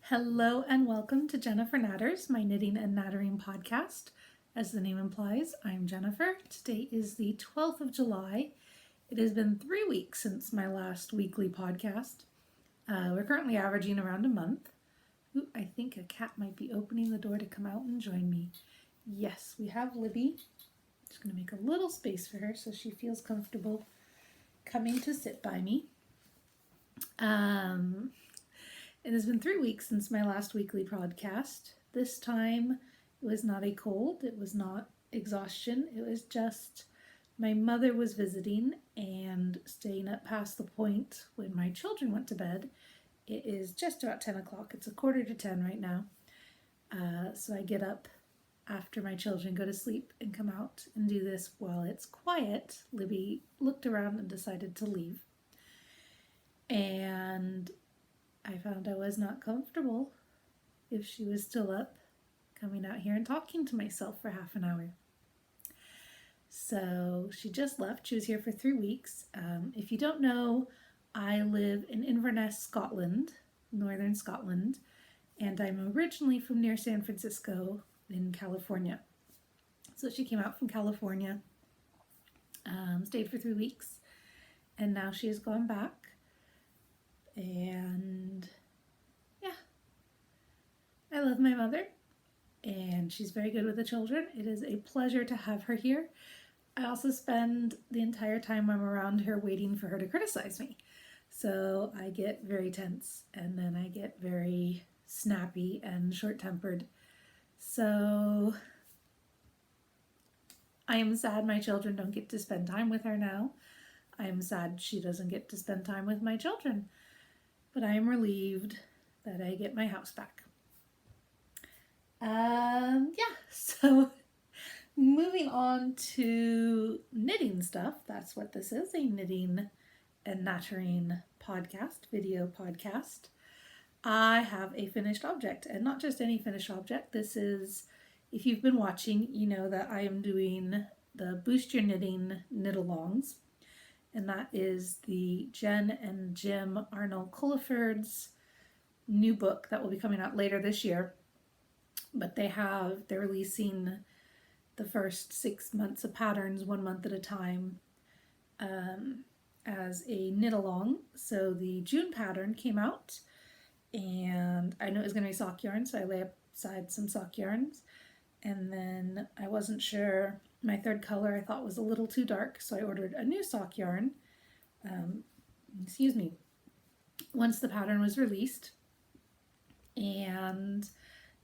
Hello and welcome to Jennifer Knatters, my knitting and nattering podcast. As the name implies, I'm Jennifer. Today is the 12th of July. It has been 3 weeks since my last weekly podcast. We're currently averaging around a month. Ooh, I think a cat might be opening the door to come out and join me. Yes, we have Libby. Just going to make a little space for her so she feels comfortable coming to sit by me. It has been 3 weeks since my last weekly podcast. This time it was not a cold, it was not exhaustion, it was just my mother was visiting and staying up past the point when my children went to bed. It is just about 10 o'clock. It's 9:45 right now. So I get up after my children go to sleep and come out and do this while it's quiet. Libby looked around and decided to leave. And I found I was not comfortable if she was still up, coming out here and talking to myself for half an hour. So she just left. She was here for 3 weeks. If you don't know, I live in Inverness, Scotland, northern Scotland, and I'm originally from near San Francisco in California. So she came out from California, stayed for 3 weeks, and now she has gone back. And yeah, I love my mother and she's very good with the children. It is a pleasure to have her here. I also spend the entire time I'm around her waiting for her to criticize me. So I get very tense and then I get very snappy and short-tempered. So I am sad my children don't get to spend time with her now. I am sad she doesn't get to spend time with my children. But I am relieved that I get my house back. So moving on to knitting stuff. That's what this is, a knitting and nattering podcast, video podcast. I have a finished object, and not just any finished object. This is, if you've been watching, you know that I am doing the Boost Your Knitting knit-alongs. And that is the Jen and Jim Arnold Culliford's new book that will be coming out later this year. But they're releasing the first 6 months of patterns 1 month at a time as a knit-along. So the June pattern came out, and I knew it was going to be sock yarn, so I lay aside some sock yarns. And then I wasn't sure. My third color I thought was a little too dark, so I ordered a new sock yarn. Once the pattern was released. And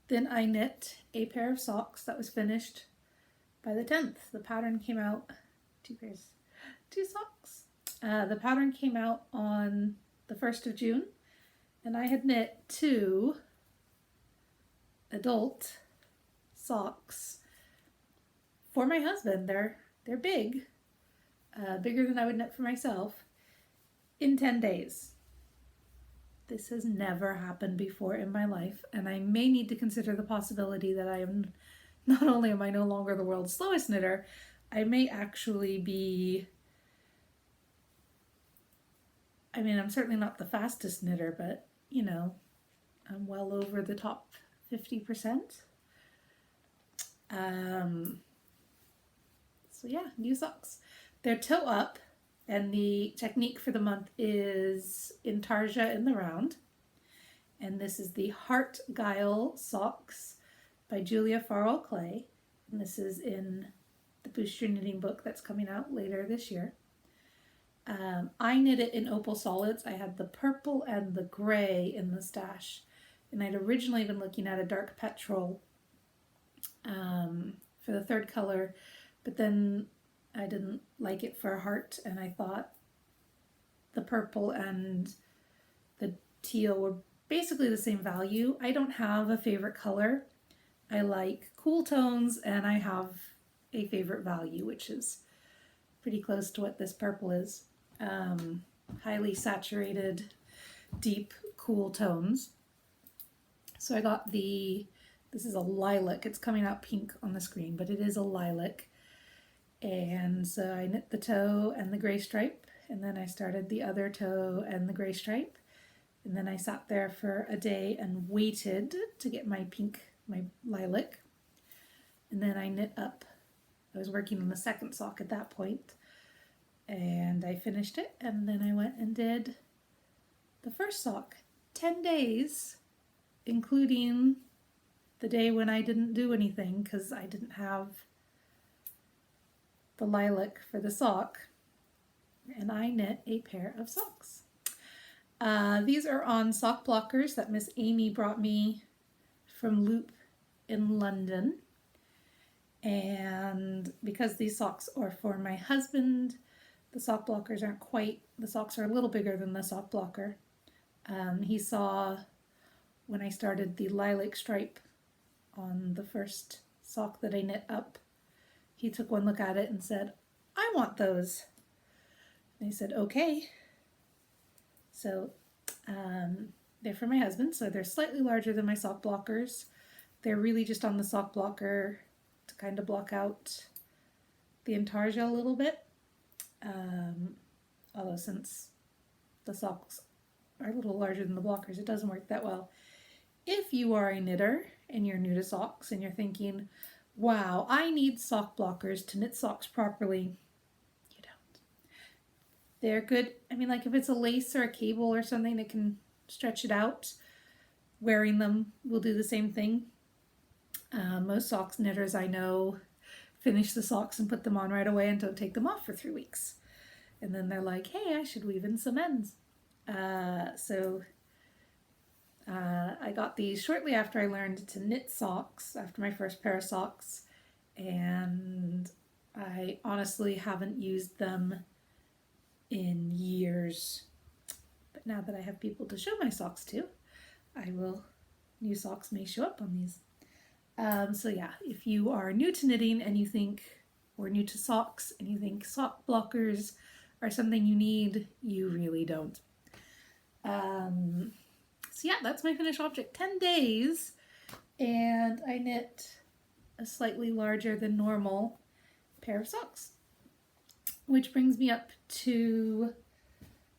then I knit a pair of socks that was finished by the 10th. The pattern came out, two socks. The pattern came out on the 1st of June, and I had knit 2 adult socks for my husband. They're big, bigger than I would knit for myself, in 10 days. This has never happened before in my life, and I may need to consider the possibility that not only am I no longer the world's slowest knitter, I may actually be, I'm certainly not the fastest knitter, but, I'm well over the top 50%. So yeah, new socks. They're toe up, and the technique for the month is Intarsia in the round. And this is the Heartgyle socks by Farwell-Clay. And this is in the Boost Your Knitting book that's coming out later this year. I knit it in Opal solids. I had the purple and the gray in the stash. And I'd originally been looking at a dark petrol for the third color, but then I didn't like it for a heart, and I thought the purple and the teal were basically the same value. I don't have a favorite color. I like cool tones, and I have a favorite value, which is pretty close to what this purple is. Highly saturated, deep, cool tones. So I got this is a lilac. It's coming out pink on the screen, but it is a lilac. And so I knit the toe and the gray stripe, and then I started the other toe and the gray stripe. And then I sat there for a day and waited to get my lilac. And then I knit up. I was working on the second sock at that point, and I finished it, and then I went and did the first sock. 10 days, including the day when I didn't do anything because I didn't have the lilac for the sock, and I knit a pair of socks. These are on sock blockers that Miss Amy brought me from Loop in London. And because these socks are for my husband, the sock blockers aren't quite, the socks are a little bigger than the sock blocker. He saw when I started the lilac stripe on the first sock that I knit up, he took one look at it and said, I want those. And I said, okay. So they're for my husband, so they're slightly larger than my sock blockers. They're really just on the sock blocker to kind of block out the Intarsia a little bit. Although since the socks are a little larger than the blockers, it doesn't work that well. If you are a knitter and you're new to socks and you're thinking, wow, I need sock blockers to knit socks properly, you don't. They're good. I mean, like if it's a lace or a cable or something that can stretch it out, wearing them will do the same thing. Most socks knitters I know finish the socks and put them on right away and don't take them off for 3 weeks. And then they're like, hey, I should weave in some ends. I got these shortly after I learned to knit socks, after my first pair of socks, and I honestly haven't used them in years. But now that I have people to show my socks to, new socks may show up on these. So yeah, if you are new to knitting and you think, or new to socks and you think sock blockers are something you need, you really don't. So yeah, that's my finished object. 10 days, and I knit a slightly larger than normal pair of socks. Which brings me up to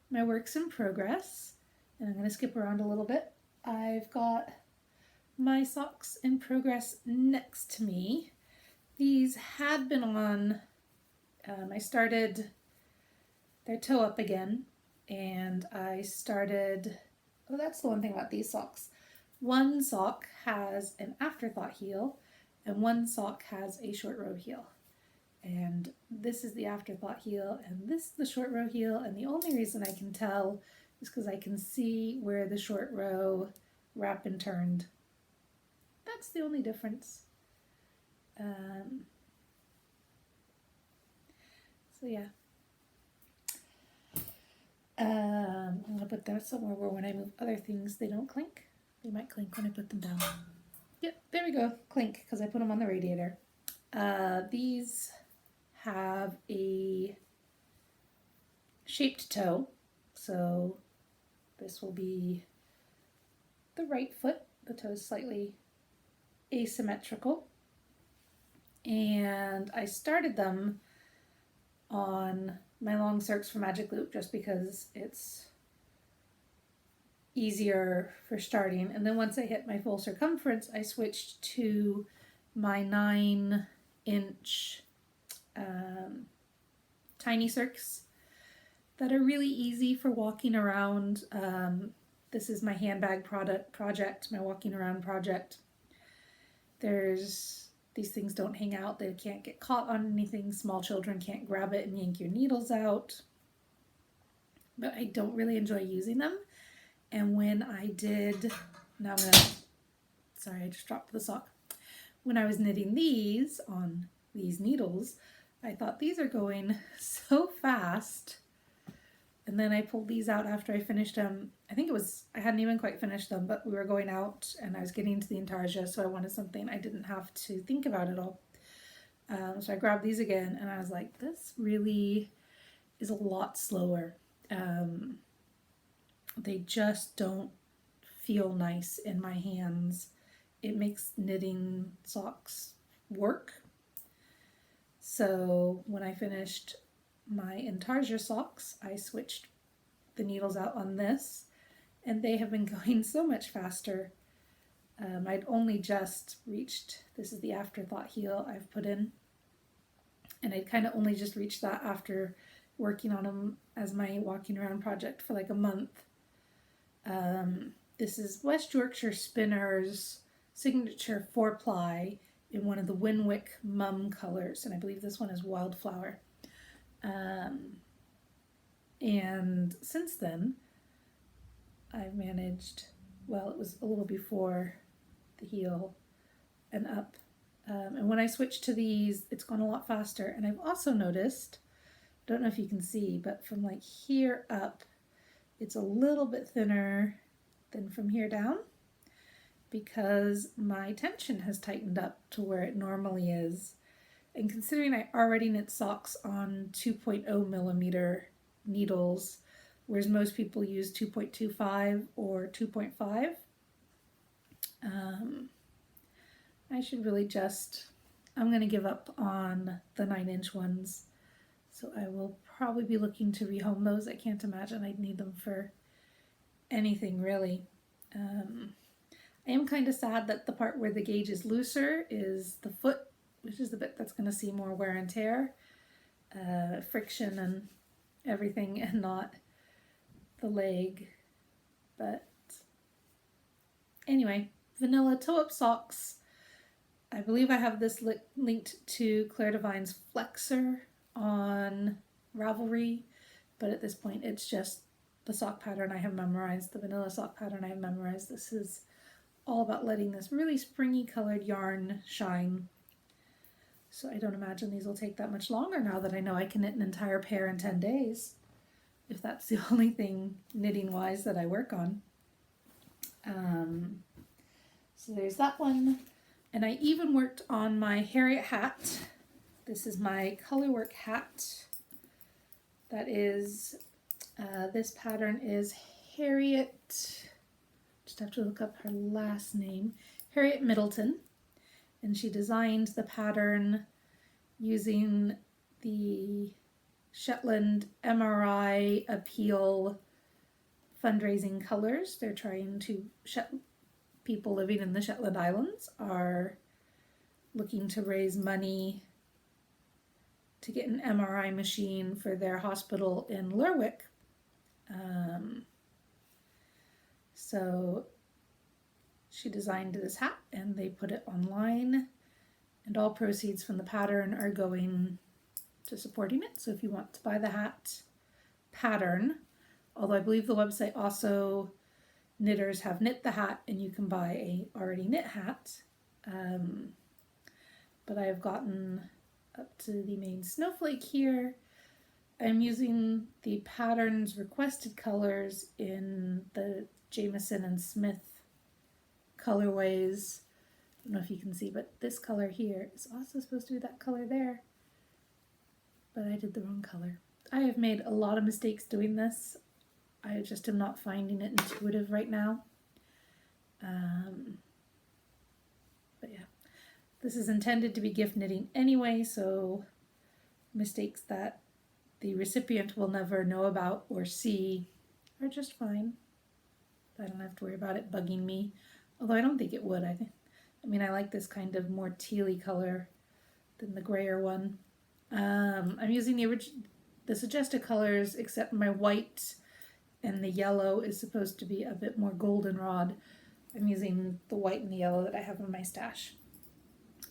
my works in progress, and I'm going to skip around a little bit. I've got my socks in progress next to me. These had been on, I started their toe up again, and I started, oh, that's the one thing about these socks. One sock has an afterthought heel, and one sock has a short row heel. And this is the afterthought heel, and this is the short row heel, and the only reason I can tell is because I can see where the short row wrap and turned. That's the only difference. So yeah. I'm going to put that somewhere where when I move other things, they don't clink. They might clink when I put them down. Yep, there we go. Clink, because I put them on the radiator. These have a shaped toe. So this will be the right foot. The toe is slightly asymmetrical. And I started them on my long circs for Magic Loop just because it's easier for starting. And then once I hit my full circumference, I switched to my 9-inch tiny circs that are really easy for walking around. This is my handbag project, my walking around project. These things don't hang out. They can't get caught on anything. Small children can't grab it and yank your needles out. But I don't really enjoy using them. And when I did, sorry, I just dropped the sock. When I was knitting these on these needles, I thought these are going so fast. And then I pulled these out after I finished them. I hadn't even quite finished them, but we were going out and I was getting to the Intarsia, so I wanted something I didn't have to think about at all. So I grabbed these again and I was like, this really is a lot slower. They just don't feel nice in my hands. It makes knitting socks work. So when I finished my Intarsia socks, I switched the needles out on this and they have been going so much faster. I'd only just reached, this is the afterthought heel I've put in, and I'd kind of only just reached that after working on them as my walking around project for like a month. This is West Yorkshire Spinners Signature 4-ply in one of the Winwick Mum colors, and I believe this one is Wildflower. And since then, I've managed, well, it was a little before the heel and up. And when I switched to these, it's gone a lot faster. And I've also noticed, don't know if you can see, but from like here up, it's a little bit thinner than from here down because my tension has tightened up to where it normally is. And considering I already knit socks on 2.0 millimeter needles, whereas most people use 2.25 or 2.5, I should really just, I'm going to give up on the 9-inch ones. So I will probably be looking to rehome those. I can't imagine I'd need them for anything really. I am kind of sad that the part where the gauge is looser is the foot, which is the bit that's going to see more wear and tear, friction and everything, and not the leg. But anyway, vanilla toe-up socks. I believe I have this linked to Claire Devine's Flexor on Ravelry, but at this point it's just the sock pattern I have memorized, the vanilla sock pattern I have memorized. This is all about letting this really springy colored yarn shine. So I don't imagine these will take that much longer now that I know I can knit an entire pair in 10 days, if that's the only thing knitting-wise that I work on. So there's that one. And I even worked on my Harriet hat. This is my colorwork hat. That is, this pattern is Harriet, just have to look up her last name, Harriet Middleton. And she designed the pattern using the Shetland MRI Appeal fundraising colors. They're trying to, people living in the Shetland Islands are looking to raise money to get an MRI machine for their hospital in Lerwick. So she designed this hat and they put it online, and all proceeds from the pattern are going to supporting it. So if you want to buy the hat pattern, although I believe the website also, knitters have knit the hat and you can buy a already knit hat. But I have gotten up to the main snowflake here. I'm using the pattern's requested colors in the Jameson and Smith colorways. I don't know if you can see, but this color here is also supposed to be that color there, but I did the wrong color. I have made a lot of mistakes doing this. I just am not finding it intuitive right now. But yeah, this is intended to be gift knitting anyway, so mistakes that the recipient will never know about or see are just fine. I don't have to worry about it bugging me, although I don't think it would. I mean, I like this kind of more tealy color than the grayer one. I'm using the suggested colors, except my white and the yellow is supposed to be a bit more goldenrod. I'm using the white and the yellow that I have in my stash.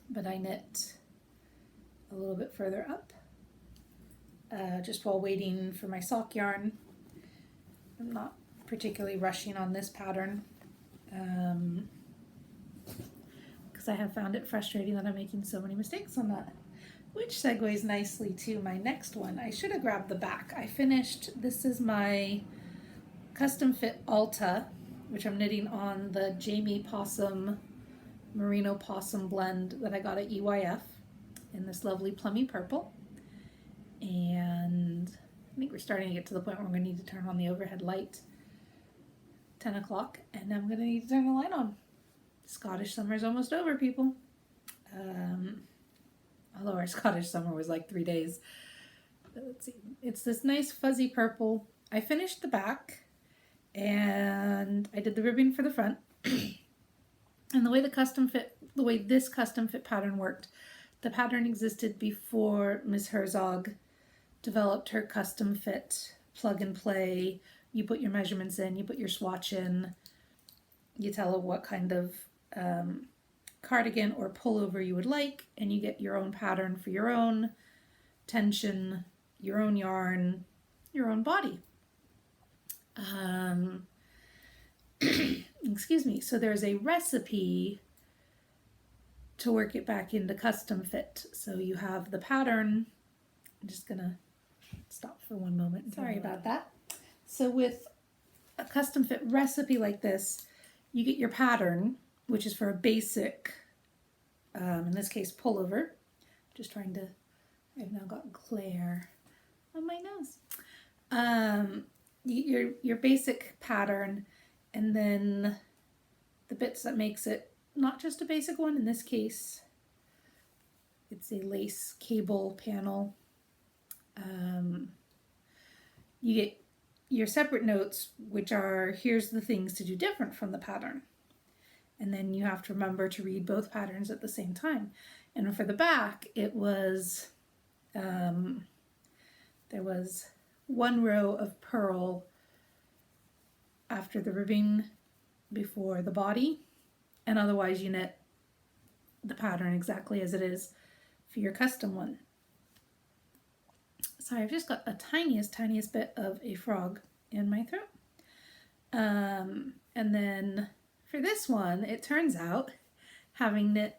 But I knit a little bit further up, just while waiting for my sock yarn. I'm not particularly rushing on this pattern, because I have found it frustrating that I'm making so many mistakes on that. Which segues nicely to my next one. I should have grabbed the back. I finished, this is my CustomFit Alta, which I'm knitting on the Jamie Possum Merino Possum blend that I got at EYF in this lovely plummy purple. And I think we're starting to get to the point where I'm going to need to turn on the overhead light. 10 o'clock, and I'm going to need to turn the light on. Scottish summer's almost over, people. Although our Scottish summer was like 3 days. But let's see. It's this nice fuzzy purple. I finished the back, and I did the ribbing for the front. And the way this custom fit pattern worked, the pattern existed before Ms. Herzog developed her custom fit plug and play. You put your measurements in, you put your swatch in, you tell her what kind of cardigan or pullover you would like, and you get your own pattern for your own tension, your own yarn, your own body. Excuse me. So there's a recipe to work it back into custom fit. So you have the pattern. I'm just gonna stop for one moment. Sorry about that. So with a custom fit recipe like this, you get your pattern, which is for a basic, in this case, pullover. Just trying to, I've now got glare on my nose. Your basic pattern, and then the bits that makes it not just a basic one. In this case, it's a lace cable panel. You get your separate notes, which are, here's the things to do different from the pattern. And then you have to remember to read both patterns at the same time. And for the back, it was, there was one row of purl after the ribbing before the body, and otherwise you knit the pattern exactly as it is for your custom one. Sorry, I've just got a tiniest bit of a frog in my throat. And then for this one, it turns out, having knit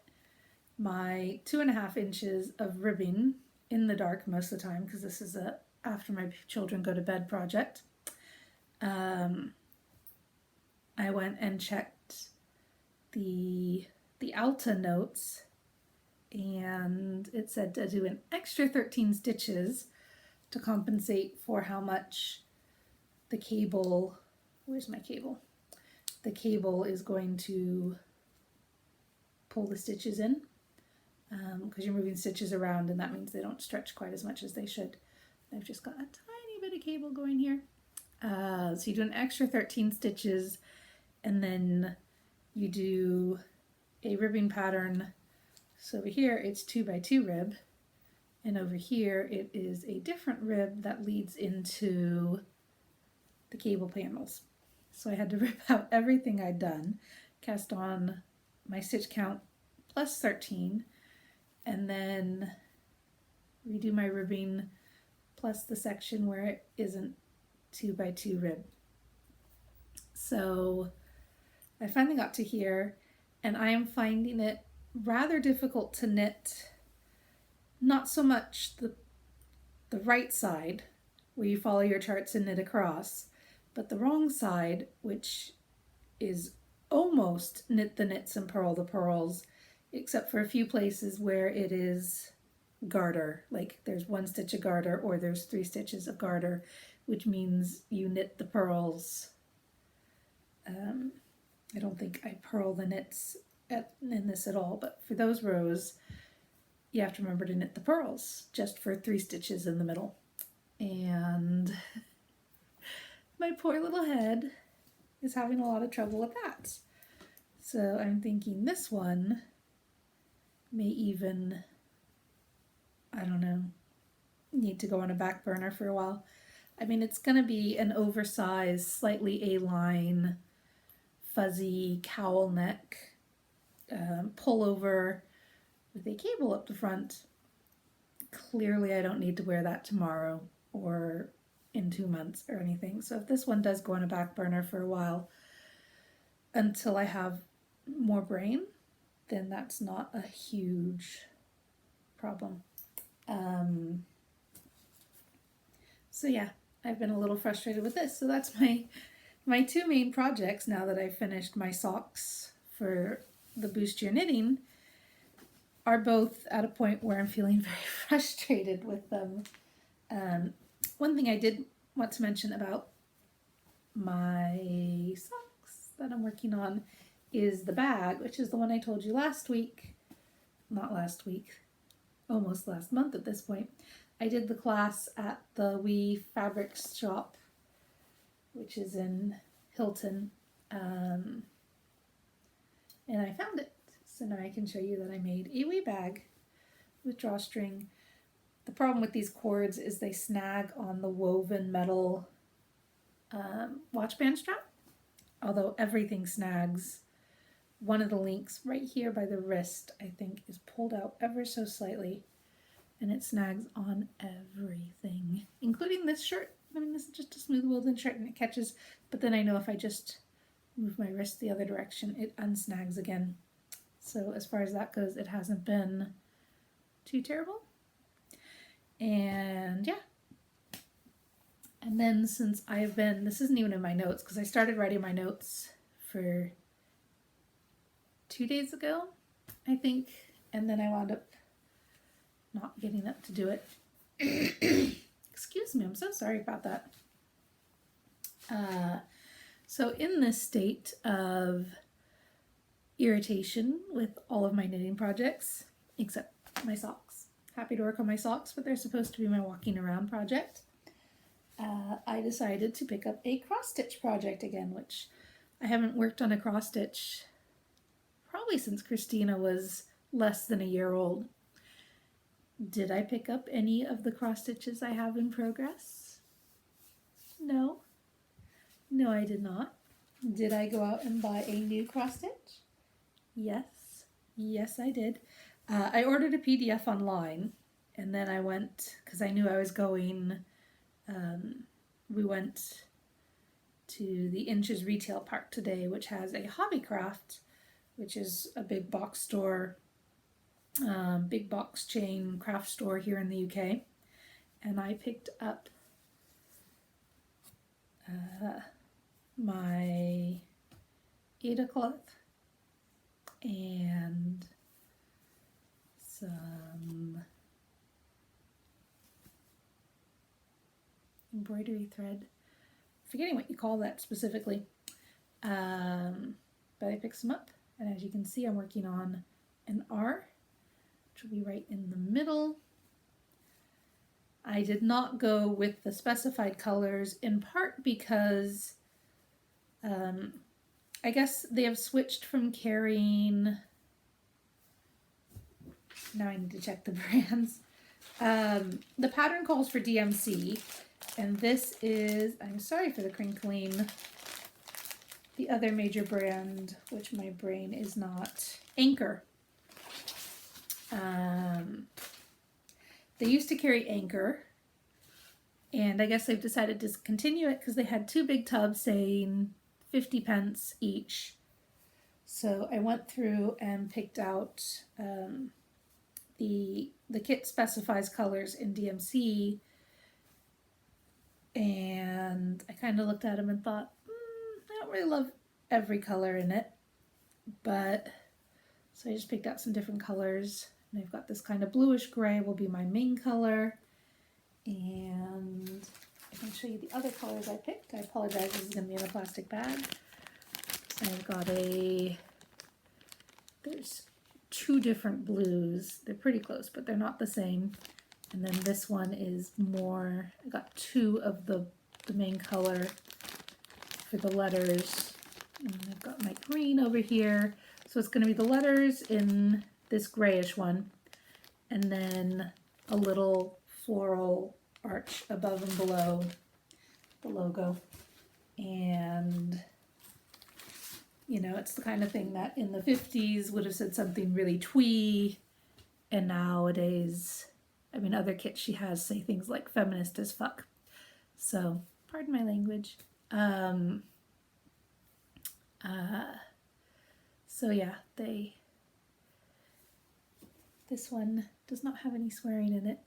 my 2.5 inches of ribbing in the dark most of the time, because this is a after my children go to bed project, I went and checked the Alta notes, and it said to do an extra 13 stitches to compensate for how much the cable, where's my cable? The cable is going to pull the stitches in, because you're moving stitches around, and that means they don't stretch quite as much as they should. I've just got a tiny bit of cable going here. So you do an extra 13 stitches, and then you do a ribbing pattern. So over here it's 2x2 rib, and over here it is a different rib that leads into the cable panels. So I had to rip out everything I'd done, cast on my stitch count plus 13, and then redo my ribbing plus the section where it isn't 2x2 rib. So I finally got to here, and I am finding it rather difficult to knit, not so much the right side where you follow your charts and knit across, but the wrong side, which is almost knit the knits and purl the purls, except for a few places where it is garter, like there's 1 stitch of garter or there's 3 stitches of garter, which means you knit the purls. I don't think I purl the knits in this at all, but for those rows, you have to remember to knit the purls just for 3 stitches in the middle. And my poor little head is having a lot of trouble with that. So I'm thinking this one may even, I don't know, need to go on a back burner for a while. I mean, it's going to be an oversized, slightly A-line, fuzzy cowl neck pullover with a cable up the front. Clearly I don't need to wear that tomorrow or in 2 months or anything. So if this one does go on a back burner for a while until I have more brain, then that's not a huge problem. So yeah, I've been a little frustrated with this. So that's my 2 main projects now that I've finished my socks for the Boost Your Knitting are both at a point where I'm feeling very frustrated with them. One thing I did want to mention about my socks that I'm working on is the bag, which is the one I told you last week. Not last week, almost last month at this point. I did the class at the WYS Fabrics shop, which is in Hilton, and I found it. So now I can show you that I made a wee bag with drawstring. The problem with these cords is they snag on the woven metal watch band strap, although everything snags. One of the links right here by the wrist, I think, is pulled out ever so slightly, and it snags on everything, including this shirt. I mean, this is just a smooth woven shirt and it catches, but then I know if I just move my wrist the other direction, it unsnags again. So as far as that goes, it hasn't been too terrible. And yeah. And then since I've been, this isn't even in my notes because I started writing my notes for 2 days ago, I think. And then I wound up not getting up to do it. Excuse me, I'm so sorry about that. So in this state of irritation with all of my knitting projects, except my socks. Happy to work on my socks, but they're supposed to be my walking around project. I decided to pick up a cross-stitch project again, which I haven't worked on a cross-stitch probably since Christina was less than a year old. Did I pick up any of the cross-stitches I have in progress? No. No, I did not. Did I go out and buy a new cross-stitch? Yes. Yes, I did. I ordered a PDF online, and then I went, because I knew I was going, we went to the Inches Retail Park today, which has a Hobbycraft, which is a big box store, big box chain craft store here in the UK. And I picked up my Ada cloth and some embroidery thread. Forgetting what you call that specifically. But I picked some up, and as you can see, I'm working on an R, which will be right in the middle. I did not go with the specified colors, in part because I guess they have switched from carrying, now I need to check the brands. The pattern calls for DMC, and this is, I'm sorry for the crinkling, the other major brand, which my brain is not, Anchor. They used to carry Anchor, and I guess they've decided to discontinue it because they had 2 big tubs saying 50 pence each. So I went through and picked out, the kit specifies colors in DMC, and I kind of looked at them and thought, I don't really love every color in it, but so I just picked out some different colors, and I've got this kind of bluish gray will be my main color, and I can show you the other colors I picked. I apologize, this is going to be in a plastic bag. So I've got there's 2 different blues. They're pretty close, but they're not the same. And then this one is more, I got 2 of the main color for the letters. And I've got my green over here. So it's going to be the letters in this grayish one, and then a little floral arch above and below the logo. And you know, it's the kind of thing that in the 50s would have said something really twee, and nowadays, I mean, other kits she has say things like feminist as fuck. So, pardon my language. So yeah, this one does not have any swearing in it,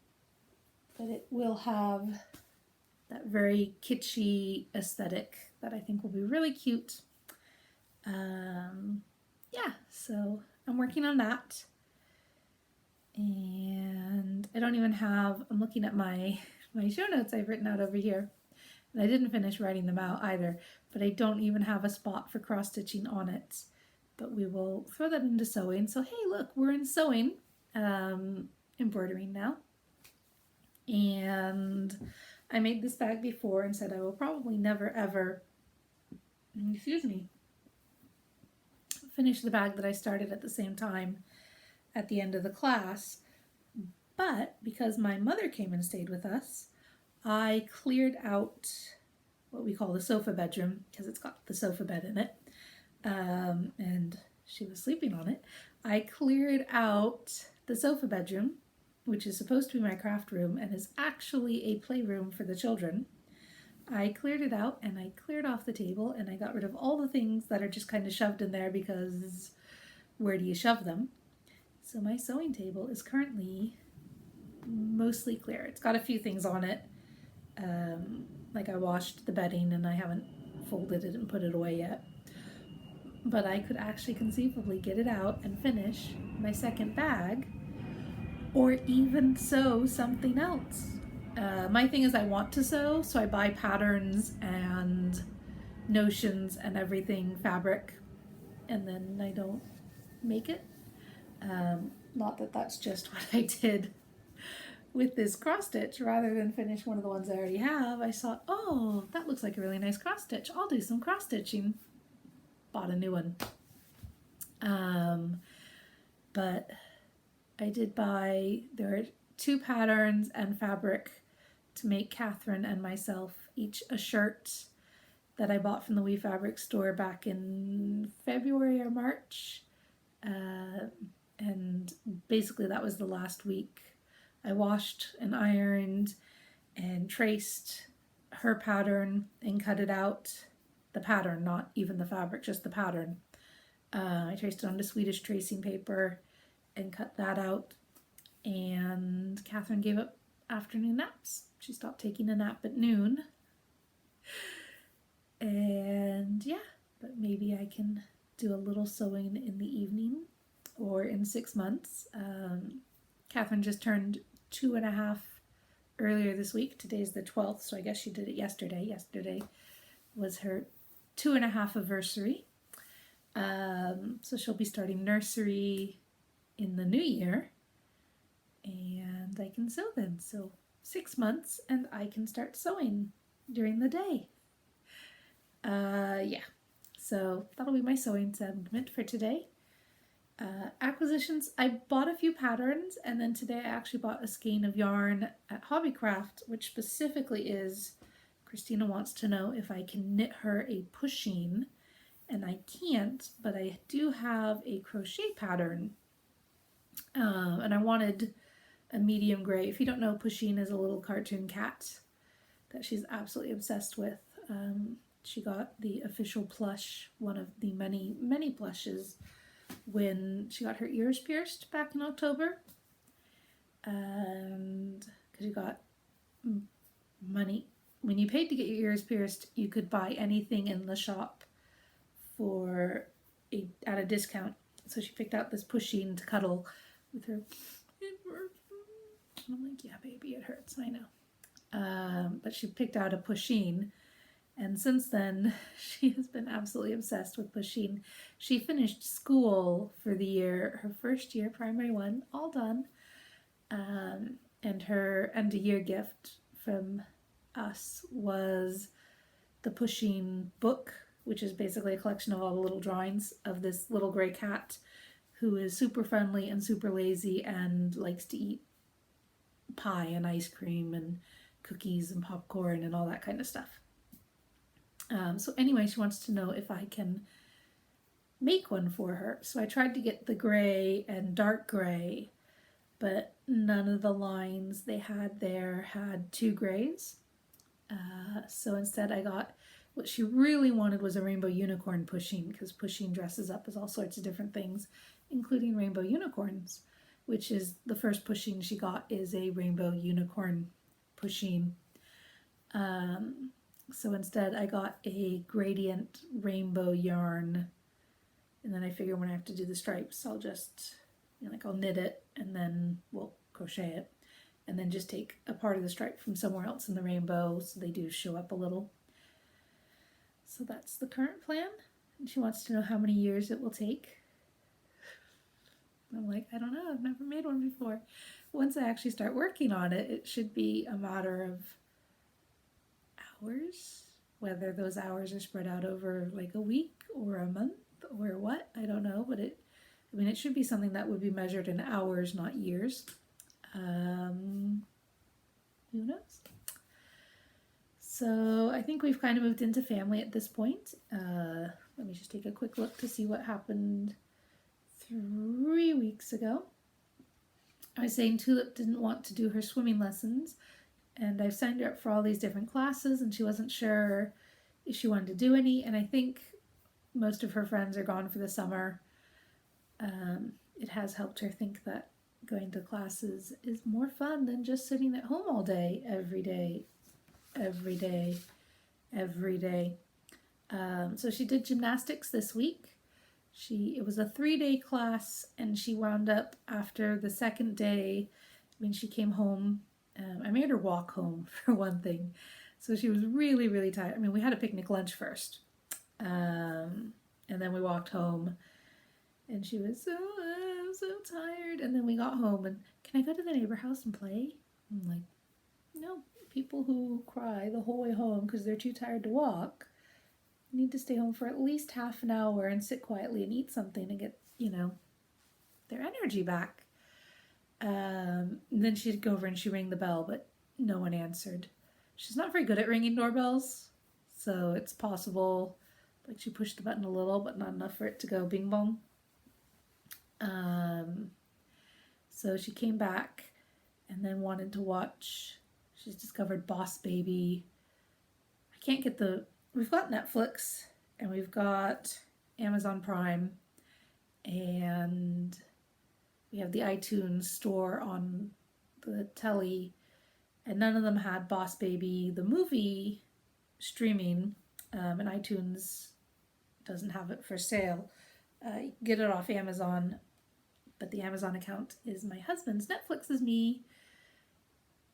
but it will have that very kitschy aesthetic that I think will be really cute. Yeah, so I'm working on that, and I don't even have, I'm looking at my show notes I've written out over here, and I didn't finish writing them out either, but I don't even have a spot for cross-stitching on it, but we will throw that into sewing. So hey, look, we're in sewing, embroidering now, and I made this bag before and said I will probably never ever excuse me, finish the bag that I started at the same time at the end of the class. But because my mother came and stayed with us, I cleared out what we call the sofa bedroom, because it's got the sofa bed in it, and she was sleeping on it. I cleared out the sofa bedroom, which is supposed to be my craft room and is actually a playroom for the children. I cleared it out and I cleared off the table and I got rid of all the things that are just kind of shoved in there because where do you shove them? So my sewing table is currently mostly clear. It's got a few things on it. Like I washed the bedding and I haven't folded it and put it away yet. But I could actually conceivably get it out and finish my second bag, or even sew something else. My thing is I want to sew, so I buy patterns and notions and everything, fabric, and then I don't make it. Not that that's just what I did with this cross stitch. Rather than finish one of the ones I already have, I thought, oh, that looks like a really nice cross stitch. I'll do some cross stitching. Bought a new one. But I did buy, there are 2 patterns and fabric to make Catherine and myself each a shirt that I bought from the We Fabric store back in February or March. And basically that was the last week. I washed and ironed and traced her pattern and cut it out. The pattern, not even the fabric, just the pattern. I traced it onto Swedish tracing paper and cut that out. And Catherine gave up afternoon naps. She stopped taking a nap at noon. And yeah, but maybe I can do a little sewing in the evening or in 6 months. Catherine just turned 2.5 earlier this week. Today's the 12th, so I guess she did it yesterday. Yesterday was her 2.5 anniversary. So she'll be starting nursery in the new year, and I can sew then. So 6 months and I can start sewing during the day. Yeah, so that'll be my sewing segment for today. Acquisitions, I bought a few patterns, and then today I actually bought a skein of yarn at Hobbycraft, which specifically is, Christina wants to know if I can knit her a pusheen, and I can't, but I do have a crochet pattern, and I wanted a medium gray. If you don't know, Pusheen is a little cartoon cat that she's absolutely obsessed with. She got the official plush, one of the many, many plushes, when she got her ears pierced back in October. And because you got money, when you paid to get your ears pierced, you could buy anything in the shop at a discount. So she picked out this Pusheen to cuddle with her. It hurts. I'm like, yeah, baby, it hurts. I know. But she picked out a Pusheen, and since then she has been absolutely obsessed with Pusheen. She finished school for the year, her first year, primary 1, all done. And her end of year gift from us was the Pusheen book, which is basically a collection of all the little drawings of this little gray cat who is super friendly and super lazy and likes to eat pie and ice cream and cookies and popcorn and all that kind of stuff. So anyway, she wants to know if I can make one for her. So I tried to get the gray and dark gray, but none of the lines they had there had 2 grays. So instead I got, what she really wanted was a rainbow unicorn Pusheen, because Pusheen dresses up as all sorts of different things, including rainbow unicorns, which is the first Pusheen she got is a rainbow unicorn Pusheen. So instead I got a gradient rainbow yarn, and then I figure when I have to do the stripes, I'll just, I'll knit it and then we'll crochet it, and then just take a part of the stripe from somewhere else in the rainbow so they do show up a little. So that's the current plan. And she wants to know how many years it will take. I'm like, I don't know, I've never made one before. Once I actually start working on it, it should be a matter of hours, Whether those hours are spread out over like a week or a month or what, I don't know, but it should be something that would be measured in hours, not years. Who knows? So I think we've kind of moved into family at this point. Let me just take a quick look to see what happened 3 weeks ago. I was saying Tulip didn't want to do her swimming lessons, and I've signed her up for all these different classes, and she wasn't sure if she wanted to do any, and I think most of her friends are gone for the summer. It has helped her think that going to classes is more fun than just sitting at home all day, every day. So she did gymnastics this week. It was a 3-day class, and she wound up after the second day when she came home. I made her walk home for one thing, so she was really, really tired. I mean, we had a picnic lunch first, and then we walked home, and she was I'm so tired. And then we got home, and can I go to the neighbor house and play? I'm like, no. People who cry the whole way home because they're too tired to walk need to stay home for at least half an hour and sit quietly and eat something and get, their energy back. Then she'd go over and she'd ring the bell, but no one answered. She's not very good at ringing doorbells, so it's possible, like she pushed the button a little, but not enough for it to go bing bong. So she came back and then wanted to watch. She's discovered Boss Baby. I can't get we've got Netflix and we've got Amazon Prime and we have the iTunes store on the telly, and none of them had Boss Baby, the movie, streaming, and iTunes doesn't have it for sale. You get it off Amazon, but the Amazon account is my husband's. Netflix is me.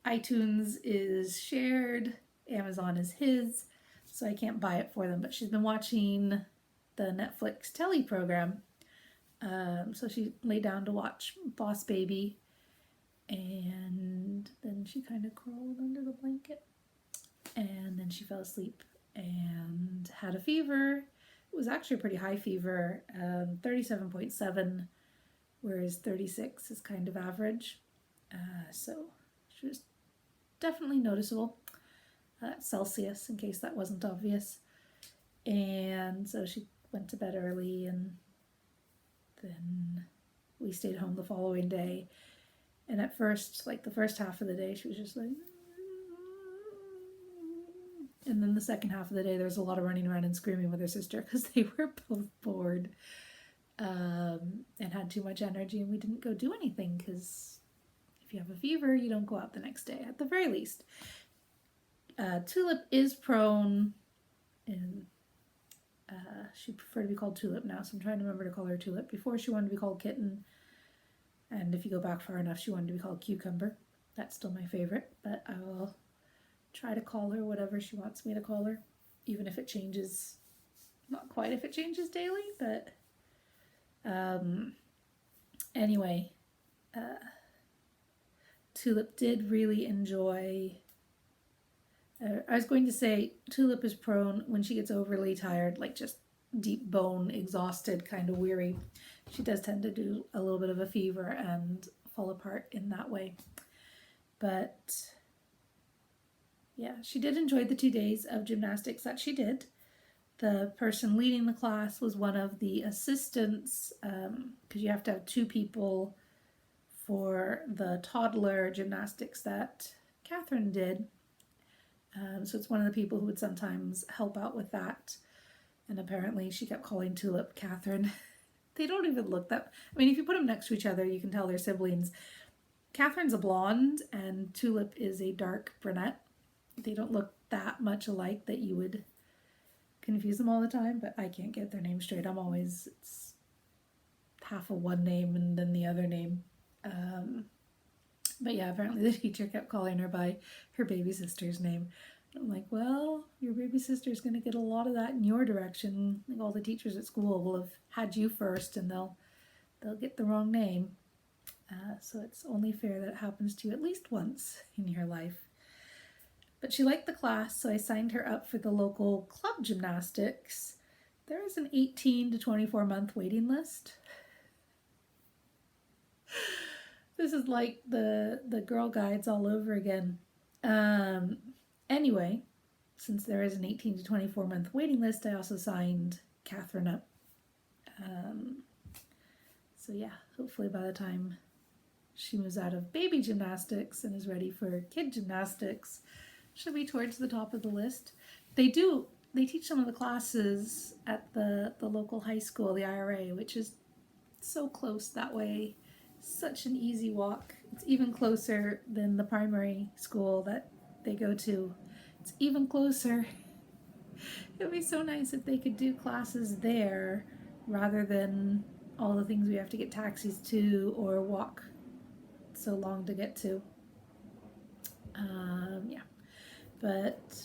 iTunes is shared. Amazon is his, so I can't buy it for them. But she's been watching the Netflix telly program. So she lay down to watch Boss Baby, and then she kind of crawled under the blanket, and then she fell asleep and had a fever. It was actually a pretty high fever, 37.7, whereas 36 is kind of average. So she was definitely noticeable. Celsius, in case that wasn't obvious. And so she went to bed early, and then we stayed home the following day. And at first, like the first half of the day, she was just like, and then the second half of the day, there was a lot of running around and screaming with her sister because they were both bored and had too much energy, and we didn't go do anything because if you have a fever, you don't go out the next day, at the very least. Tulip is prone, and she'd prefer to be called Tulip now, so I'm trying to remember to call her Tulip. Before, she wanted to be called Kitten, and if you go back far enough, she wanted to be called Cucumber. That's still my favorite, but I will try to call her whatever she wants me to call her, even if it changes. Not quite if it changes daily, but anyway, Tulip did really enjoy. I was going to say Tulip is prone when she gets overly tired, like just deep bone, exhausted, kind of weary. She does tend to do a little bit of a fever and fall apart in that way. But yeah, she did enjoy the 2 days of gymnastics that she did. The person leading the class was one of the assistants, because you have to have 2 people for the toddler gymnastics that Catherine did. So it's one of the people who would sometimes help out with that. And apparently she kept calling Tulip Catherine. They don't even look that... I mean, if you put them next to each other, you can tell they're siblings. Catherine's a blonde and Tulip is a dark brunette. They don't look that much alike that you would confuse them all the time, but I can't get their names straight. It's half of one name and then the other name. But yeah, apparently the teacher kept calling her by her baby sister's name. I'm like, well, your baby sister's going to get a lot of that in your direction. Like all the teachers at school will have had you first, and they'll get the wrong name. So it's only fair that it happens to you at least once in your life. But she liked the class, so I signed her up for the local club gymnastics. There is an 18 to 24 month waiting list. This is like the Girl Guides all over again. Anyway, since there is an 18 to 24 month waiting list, I also signed Catherine up. So yeah, hopefully by the time she moves out of baby gymnastics and is ready for kid gymnastics, she'll be towards the top of the list. They teach some of the classes at the local high school, the IRA, which is so close that way. Such an easy walk. It's even closer than the primary school that they go to. It's even closer. It would be so nice if they could do classes there rather than all the things we have to get taxis to or walk so long to get to. Yeah, but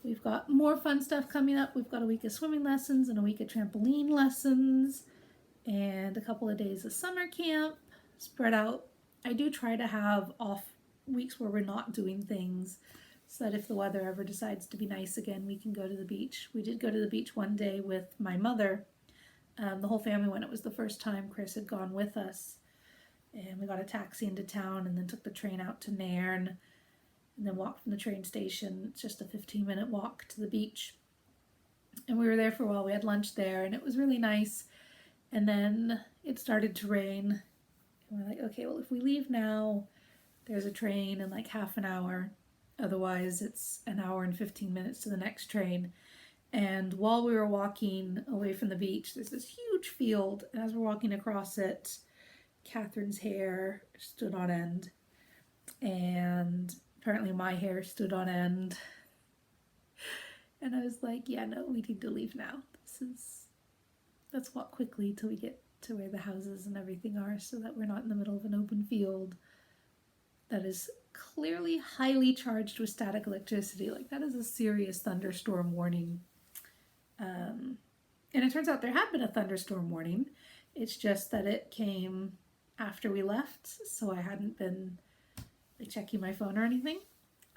we've got more fun stuff coming up. We've got a week of swimming lessons and a week of trampoline lessons and a couple of days of summer camp spread out. I do try to have off weeks where we're not doing things so that if the weather ever decides to be nice again, we can go to the beach. We did go to the beach one day with my mother. The whole family went. It was the first time Chris had gone with us. And we got a taxi into town and then took the train out to Nairn and then walked from the train station. It's just a 15-minute walk to the beach. And we were there for a while. We had lunch there and it was really nice. And then it started to rain. And we're like, okay, well, if we leave now, there's a train in like half an hour. Otherwise, it's an hour and 15 minutes to the next train. And while we were walking away from the beach, there's this huge field. And as we're walking across it, Catherine's hair stood on end. And apparently my hair stood on end. And I was like, yeah, no, we need to leave now. Let's walk quickly till we get to where the houses and everything are so that we're not in the middle of an open field that is clearly highly charged with static electricity. Like, that is a serious thunderstorm warning. And it turns out there had been a thunderstorm warning. It's just that it came after we left, so I hadn't been like checking my phone or anything.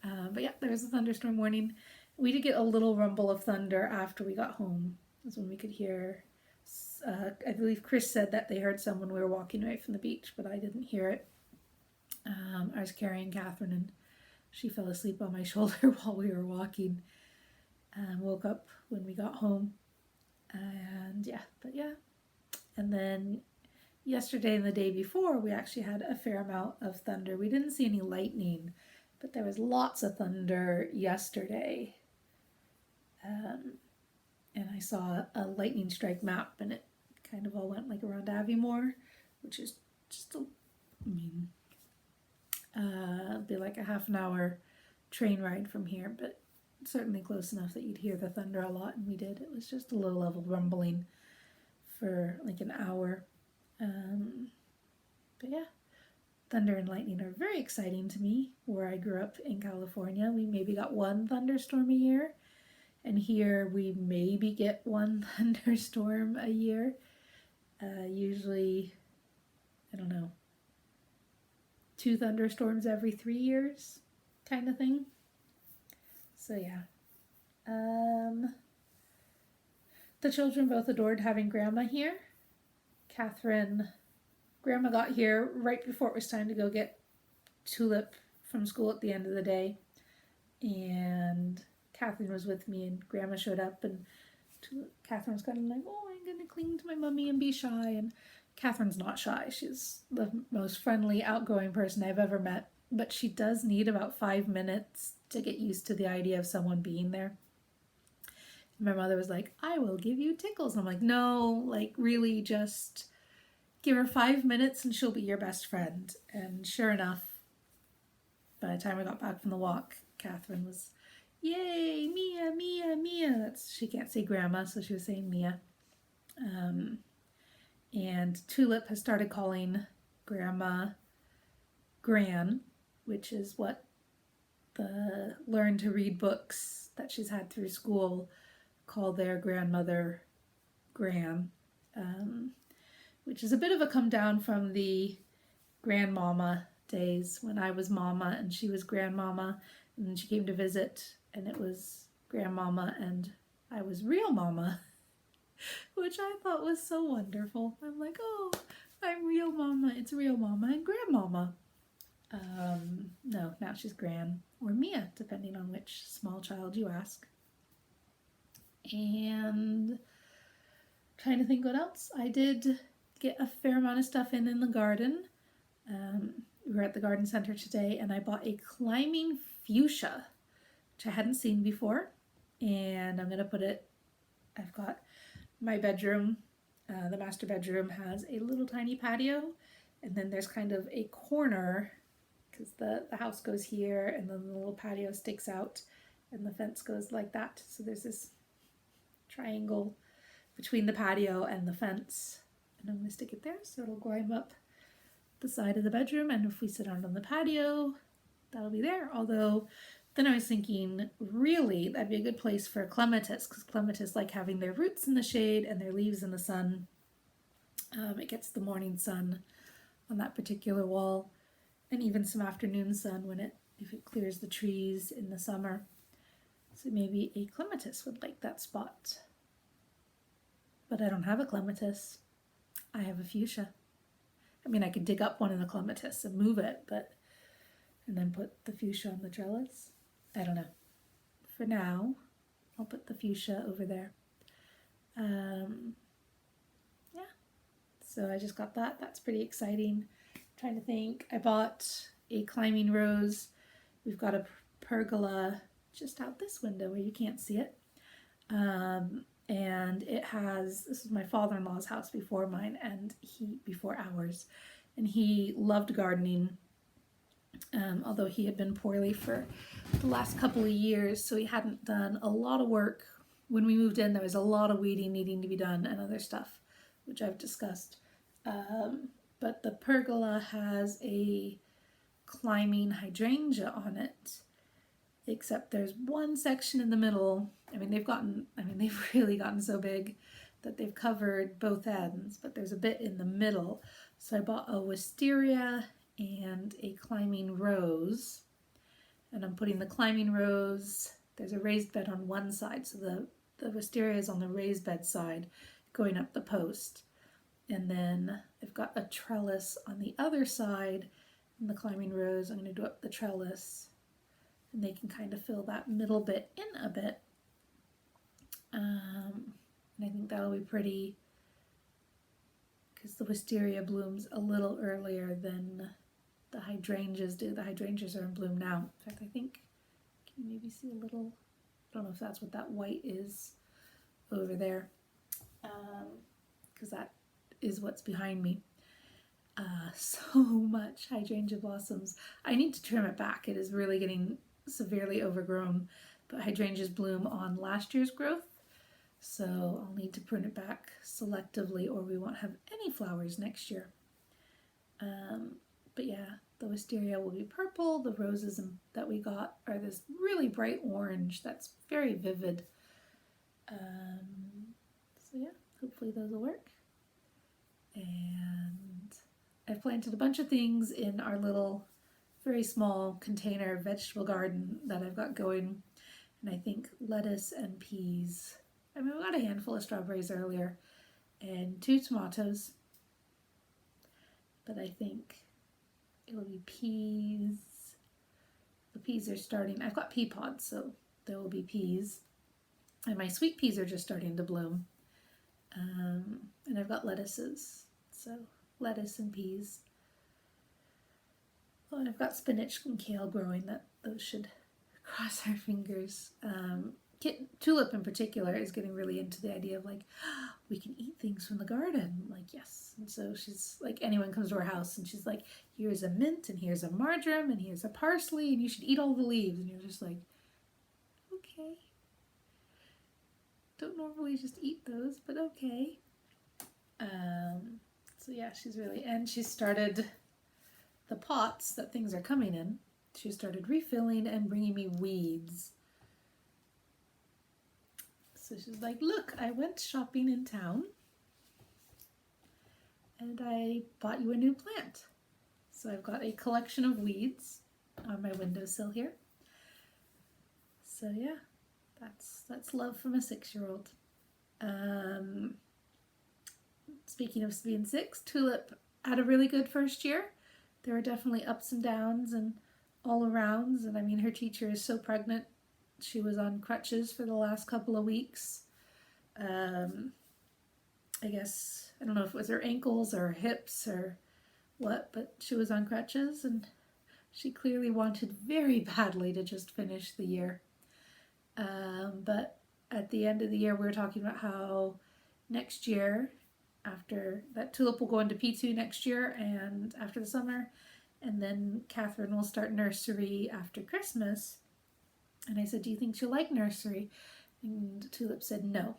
But yeah, there was a thunderstorm warning. We did get a little rumble of thunder after we got home. That's when we could hear. I believe Chris said that they heard someone when we were walking away from the beach, but I didn't hear it. I was carrying Catherine and she fell asleep on my shoulder while we were walking. Woke up when we got home. And yeah. And then yesterday and the day before, we actually had a fair amount of thunder. We didn't see any lightning, but there was lots of thunder yesterday. And I saw a lightning strike map, and it kind of all went like around Aviemore, which is just it'd be like a half an hour train ride from here, but certainly close enough that you'd hear the thunder a lot, and we did. It was just a low level rumbling for like an hour. But yeah, thunder and lightning are very exciting to me. Where I grew up in California, we maybe got one thunderstorm a year. And here we maybe get one thunderstorm a year. Usually, I don't know, 2 thunderstorms every 3 years kind of thing. So yeah. The children both adored having Grandma here. Grandma got here right before it was time to go get Tulip from school at the end of the day. And Catherine was with me and Grandma showed up and Catherine was kind of like, oh, I'm going to cling to my mummy and be shy. And Catherine's not shy. She's the most friendly, outgoing person I've ever met. But she does need about 5 minutes to get used to the idea of someone being there. And my mother was like, I will give you tickles. And I'm like, no, like really just give her 5 minutes and she'll be your best friend. And sure enough, by the time I got back from the walk, Catherine was, yay, Mia, Mia, Mia. She can't say Grandma, so she was saying Mia. And Tulip has started calling Grandma Gran, which is what the learn to read books that she's had through school call their grandmother Gran, which is a bit of a come down from the grandmama days when I was mama and she was grandmama. And then she came to visit, and it was Grandmama, and I was real Mama, which I thought was so wonderful. I'm like, oh, I'm real Mama. It's real Mama and Grandmama. No, now she's Gran or Mia, depending on which small child you ask. And trying to think what else. I did get a fair amount of stuff in the garden. We were at the garden center today, and I bought a climbing fuchsia, which I hadn't seen before. And I'm going to put it, I've got my bedroom, the master bedroom has a little tiny patio, and then there's kind of a corner, because the house goes here, and then the little patio sticks out, and the fence goes like that. So there's this triangle between the patio and the fence, and I'm going to stick it there so it'll climb up the side of the bedroom, and if we sit out on the patio, that'll be there. Although then I was thinking, really, that'd be a good place for clematis, because clematis like having their roots in the shade and their leaves in the sun. It gets the morning sun on that particular wall, and even some afternoon sun if it clears the trees in the summer. So maybe a clematis would like that spot. But I don't have a clematis. I have a fuchsia. I mean, I could dig up one of the clematis and move it, and then put the fuchsia on the trellis. I don't know. For now, I'll put the fuchsia over there. Yeah. So I just got that. That's pretty exciting. I'm trying to think. I bought a climbing rose. We've got a pergola just out this window where you can't see it. And it has, this was my father-in-law's house before mine, and before ours, and he loved gardening, although he had been poorly for the last couple of years, so he hadn't done a lot of work. When we moved in, there was a lot of weeding needing to be done and other stuff, which I've discussed. But the pergola has a climbing hydrangea on it, except there's one section in the middle. They've really gotten so big that they've covered both ends, but there's a bit in the middle. So I bought a wisteria and a climbing rose, and I'm putting the climbing rose, there's a raised bed on one side, so the wisteria is on the raised bed side going up the post, and then I've got a trellis on the other side, and the climbing rose, I'm going to do up the trellis, and they can kind of fill that middle bit in a bit. And I think that'll be pretty, because the wisteria blooms a little earlier than the hydrangeas do. The hydrangeas are in bloom now. In fact, I think, can you maybe see a little, I don't know if that's what that white is over there, because that is what's behind me. So much hydrangea blossoms. I need to trim it back. It is really getting severely overgrown, but hydrangeas bloom on last year's growth, so I'll need to prune it back selectively or we won't have any flowers next year. But yeah, the wisteria will be purple. The roses that we got are this really bright orange that's very vivid. So yeah, hopefully those will work. And I've planted a bunch of things in our little, very small container vegetable garden that I've got going. And I think lettuce and peas. I mean, we got a handful of strawberries earlier and 2 tomatoes. But I think it'll be peas. The peas are starting. I've got pea pods, so there will be peas. And my sweet peas are just starting to bloom. And I've got lettuces. So lettuce and peas. Oh, and I've got spinach and kale growing. Those should cross our fingers. Tulip in particular is getting really into the idea of like, we can eat things from the garden. I'm like, yes. And so she's like, anyone comes to our house and she's like, here's a mint and here's a marjoram and here's a parsley and you should eat all the leaves. And you're just like, okay. Don't normally just eat those, but okay. So yeah, she started the pots that things are coming in. She started refilling and bringing me weeds. So she's like, look, I went shopping in town and I bought you a new plant. So I've got a collection of weeds on my windowsill here. So yeah, that's love from a 6-year-old. Speaking of being 6, Tulip had a really good first year. There were definitely ups and downs and all arounds, and I mean her teacher is so pregnant. She was on crutches for the last couple of weeks. I guess, I don't know if it was her ankles or hips or what, but she was on crutches, and she clearly wanted very badly to just finish the year. But at the end of the year, we were talking about how next year, after that, Tulip will go into P2 next year and after the summer, and then Catherine will start nursery after Christmas. And I said, do you think she'll like nursery? And Tulip said no.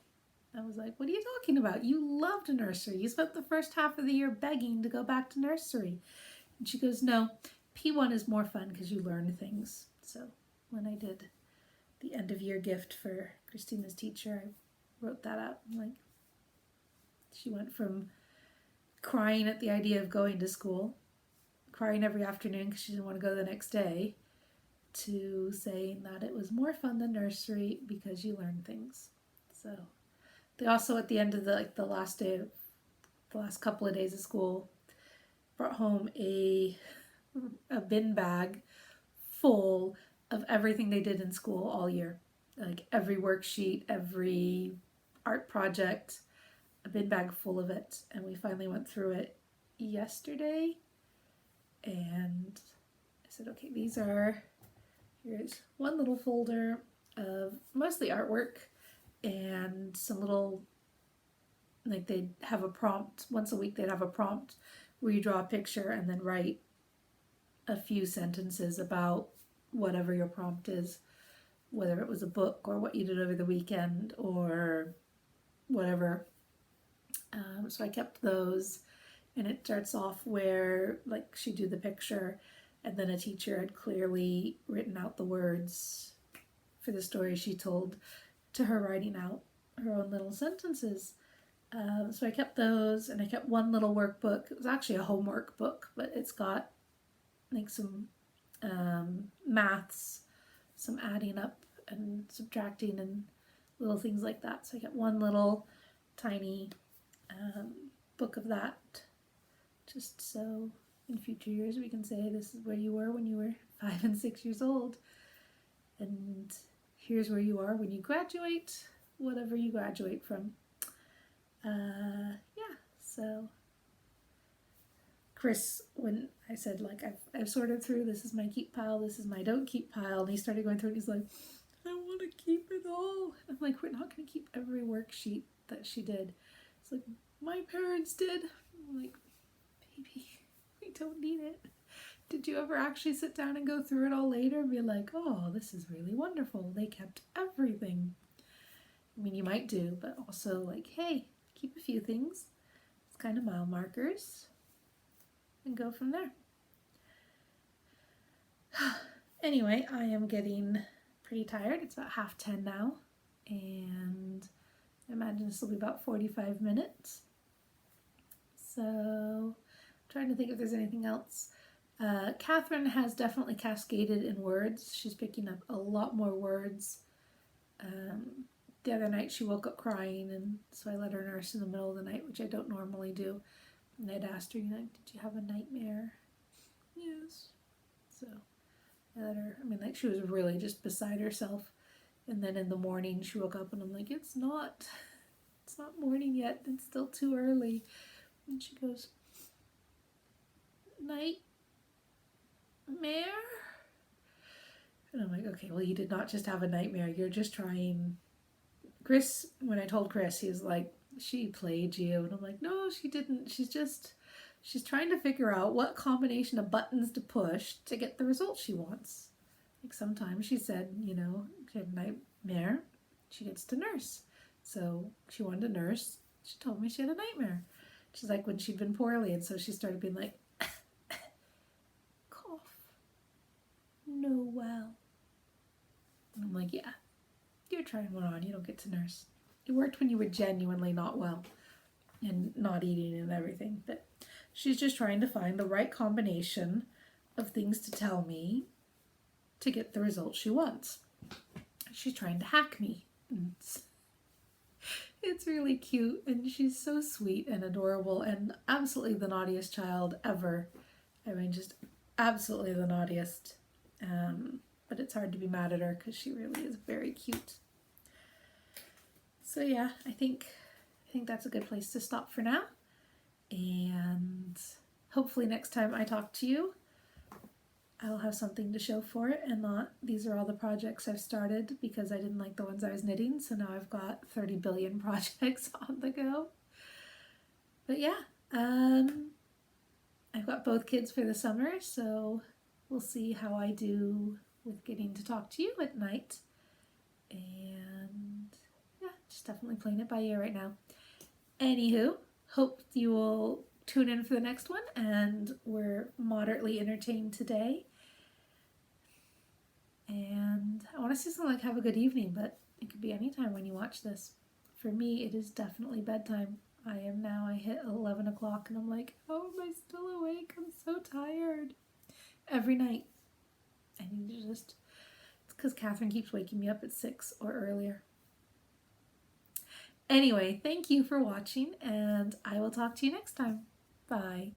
I was like, what are you talking about? You loved nursery. You spent the first half of the year begging to go back to nursery. And she goes, no, P1 is more fun because you learn things. So when I did the end of year gift for Christina's teacher, I wrote that up. I'm like, she went from crying at the idea of going to school, crying every afternoon because she didn't want to go the next day, to saying that it was more fun than nursery because you learn things. So they also, at the end of the last couple of days of school, brought home a bin bag full of everything they did in school all year. Like every worksheet, every art project, a bin bag full of it. And we finally went through it yesterday. And I said, okay, here's one little folder of mostly artwork and some little, like they'd have a prompt, once a week they'd have a prompt where you draw a picture and then write a few sentences about whatever your prompt is, whether it was a book or what you did over the weekend or whatever. So I kept those, and it starts off where like she'd do the picture and then a teacher had clearly written out the words for the story she told to her writing out her own little sentences. So I kept those, and I kept one little workbook. It was actually a homework book, but it's got like some maths, some adding up and subtracting and little things like that. So I kept one little tiny book of that, just so in future years we can say this is where you were when you were 5 and 6 years old, and here's where you are when you graduate, whatever you graduate from. Yeah, so Chris, when I said like I've sorted through, this is my keep pile, this is my don't keep pile, and he started going through it, and he's like, I want to keep it all. I'm like, we're not going to keep every worksheet that she did. It's like, my parents did. I'm like, baby, we don't need it. Did you ever actually sit down and go through it all later and be like, oh, this is really wonderful, they kept everything? I mean, you might do, but also like, hey, keep a few things. It's kind of mile markers and go from there. Anyway, I am getting pretty tired. It's about 10:30 now, and I imagine this will be about 45 minutes. So I'm trying to think if there's anything else. Catherine has definitely cascaded in words. She's picking up a lot more words. The other night she woke up crying, and so I let her nurse in the middle of the night, which I don't normally do. And I'd asked her, did you have a nightmare? Yes. So I let her, she was really just beside herself. And then in the morning she woke up and I'm like, it's not morning yet. It's still too early. And she goes, nightmare? And I'm like, okay, well, you did not just have a nightmare. You're just trying. Chris, when I told Chris, he was like, she played you. And I'm like, no, she didn't. She's trying to figure out what combination of buttons to push to get the result she wants. Like sometimes she said, she had a nightmare. She gets to nurse. So she wanted to nurse. She told me she had a nightmare. She's like when she'd been poorly. And so she started being like, cough. No, well. And I'm like, yeah, you're trying one on. You don't get to nurse. It worked when you were genuinely not well and not eating and everything. But she's just trying to find the right combination of things to tell me to get the result she wants. she's trying to hack me. It's really cute, and she's so sweet and adorable and absolutely the naughtiest child ever. I mean, just absolutely the naughtiest. But it's hard to be mad at her because she really is very cute. So yeah, I think that's a good place to stop for now. And hopefully next time I talk to you, I'll have something to show for it and not these are all the projects I've started because I didn't like the ones I was knitting, so now I've got 30 billion projects on the go. But yeah, I've got both kids for the summer, so we'll see how I do with getting to talk to you at night. And yeah, just definitely playing it by ear right now. Anywho, hope you will tune in for the next one, and we're moderately entertained today. And I want to say something like have a good evening, but it could be any time when you watch this. For me, it is definitely bedtime. I hit 11 o'clock and I'm like, how am I still awake? I'm so tired. Every night. I need to it's because Catherine keeps waking me up at 6 or earlier. Anyway, thank you for watching, and I will talk to you next time. Bye.